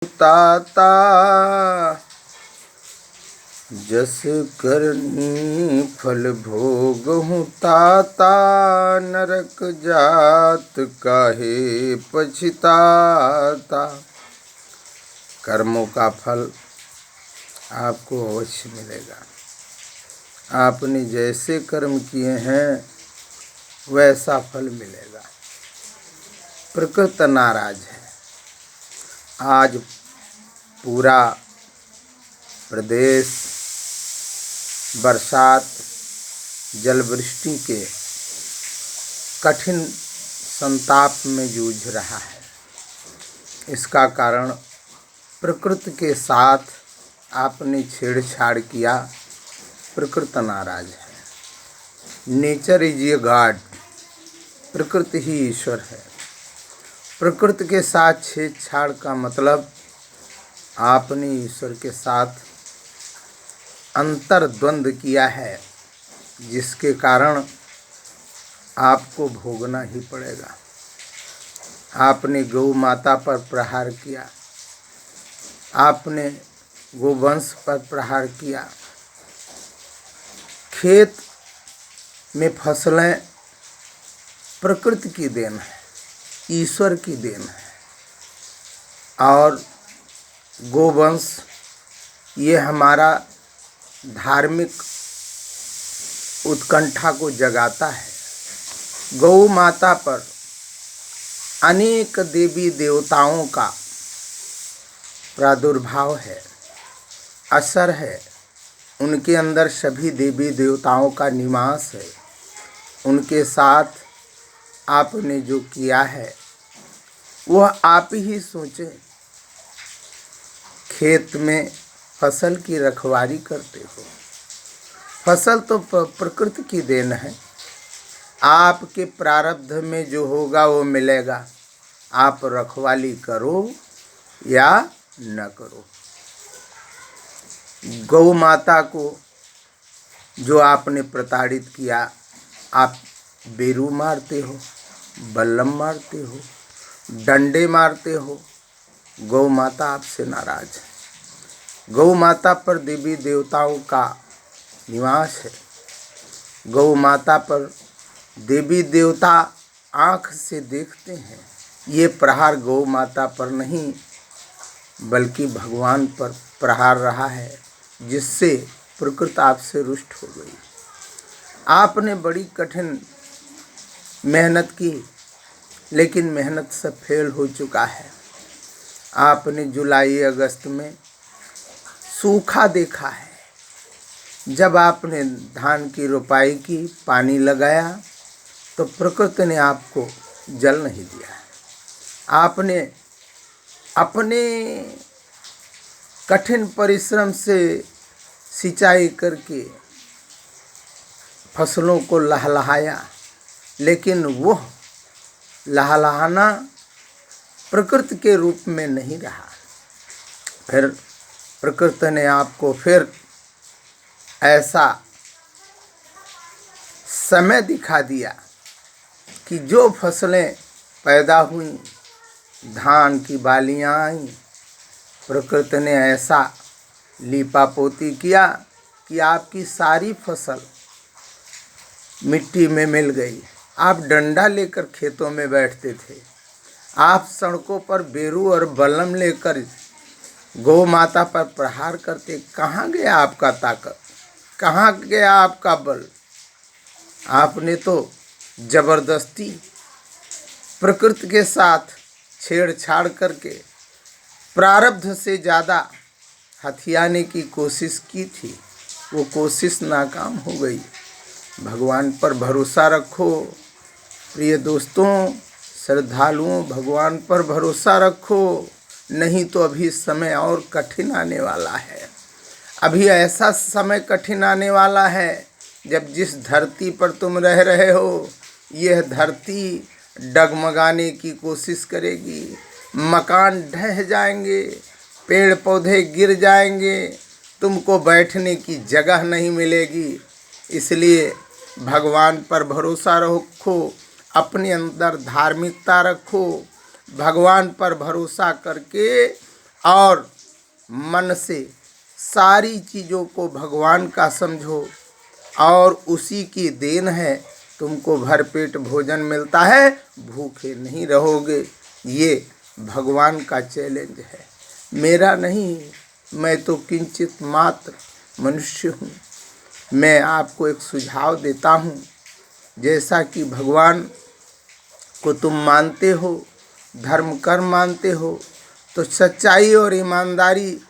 ताता जस करनी फल भोगहु ताता। नरक जात काहे पछताता। कर्मों का फल आपको अवश्य मिलेगा। आपने जैसे कर्म किए हैं वैसा फल मिलेगा। प्रकृति नाराज है। आज पूरा प्रदेश बरसात जलवृष्टि के कठिन संताप में जूझ रहा है। इसका कारण प्रकृति के साथ आपने छेड़छाड़ किया। प्रकृति नाराज है। Nature is a god. प्रकृति ही ईश्वर है। प्रकृति के साथ छेड़छाड़ का मतलब आपने ईश्वर के साथ अंतर्द्वंद किया है, जिसके कारण आपको भोगना ही पड़ेगा। आपने गौ माता पर प्रहार किया। आपने गोवंश पर प्रहार किया। खेत में फसलें प्रकृति की देन है, ईश्वर की देन है। और गोवंश ये हमारा धार्मिक उत्कंठा को जगाता है। गौ माता पर अनेक देवी देवताओं का प्रादुर्भाव है, असर है। उनके अंदर सभी देवी देवताओं का निवास है। उनके साथ आपने जो किया है वह आप ही सोचें। खेत में फसल की रखवाली करते हो। फसल तो प्रकृति की देन है। आपके प्रारब्ध में जो होगा वो मिलेगा। आप रखवाली करो या न करो। गौ माता को जो आपने प्रताड़ित किया, आप बेरू मारते हो, बल्लम मारते हो, डंडे मारते हो। गौ माता आपसे नाराज है। गौ माता पर देवी देवताओं का निवास है। गौ माता पर देवी देवता आँख से देखते हैं। ये प्रहार गौ माता पर नहीं बल्कि भगवान पर प्रहार रहा है, जिससे प्रकृति आपसे रुष्ट हो गई। आपने बड़ी कठिन मेहनत की, लेकिन मेहनत सब फेल हो चुका है। आपने जुलाई अगस्त में सूखा देखा है। जब आपने धान की रोपाई की, पानी लगाया, तो प्रकृति ने आपको जल नहीं दिया। आपने अपने कठिन परिश्रम से सिंचाई करके फसलों को लहलहाया, लेकिन वह लहलहाना प्रकृति के रूप में नहीं रहा। फिर प्रकृति ने आपको फिर ऐसा समय दिखा दिया कि जो फसलें पैदा हुई, धान की बालियां आईं, प्रकृति ने ऐसा लीपापोती किया कि आपकी सारी फसल मिट्टी में मिल गई। आप डंडा लेकर खेतों में बैठते थे। आप सड़कों पर बेरू और बल्लम लेकर गौ माता पर प्रहार करते। कहाँ गया आपका ताकत? कहाँ गया आपका बल? आपने तो जबरदस्ती प्रकृति के साथ छेड़छाड़ करके प्रारब्ध से ज़्यादा हथियाने की कोशिश की थी। वो कोशिश नाकाम हो गई। भगवान पर भरोसा रखो प्रिय दोस्तों, श्रद्धालुओं, भगवान पर भरोसा रखो। नहीं तो अभी समय और कठिन आने वाला है। अभी ऐसा समय कठिन आने वाला है जब जिस धरती पर तुम रह रहे हो, यह धरती डगमगाने की कोशिश करेगी। मकान ढह जाएंगे, पेड़ पौधे गिर जाएंगे, तुमको बैठने की जगह नहीं मिलेगी। इसलिए भगवान पर भरोसा रखो, अपने अंदर धार्मिकता रखो। भगवान पर भरोसा करके और मन से सारी चीज़ों को भगवान का समझो और उसी की देन है तुमको भरपेट भोजन मिलता है, भूखे नहीं रहोगे। ये भगवान का चैलेंज है, मेरा नहीं। मैं तो किंचित मात्र मनुष्य हूँ। मैं आपको एक सुझाव देता हूँ, जैसा कि भगवान को तुम मानते हो, धर्म कर्म मानते हो, तो सच्चाई और ईमानदारी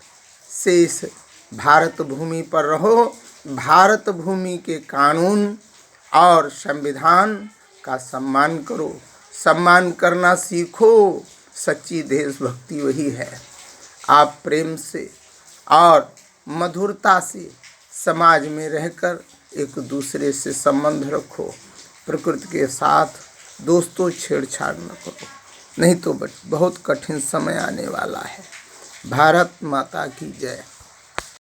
से इस भारत भूमि पर रहो। भारत भूमि के कानून और संविधान का सम्मान करो, सम्मान करना सीखो। सच्ची देशभक्ति वही है। आप प्रेम से और मधुरता से समाज में रहकर एक दूसरे से संबंध रखो। प्रकृति के साथ दोस्तों छेड़छाड़ न करो, नहीं तो बहुत कठिन समय आने वाला है। भारत माता की जय।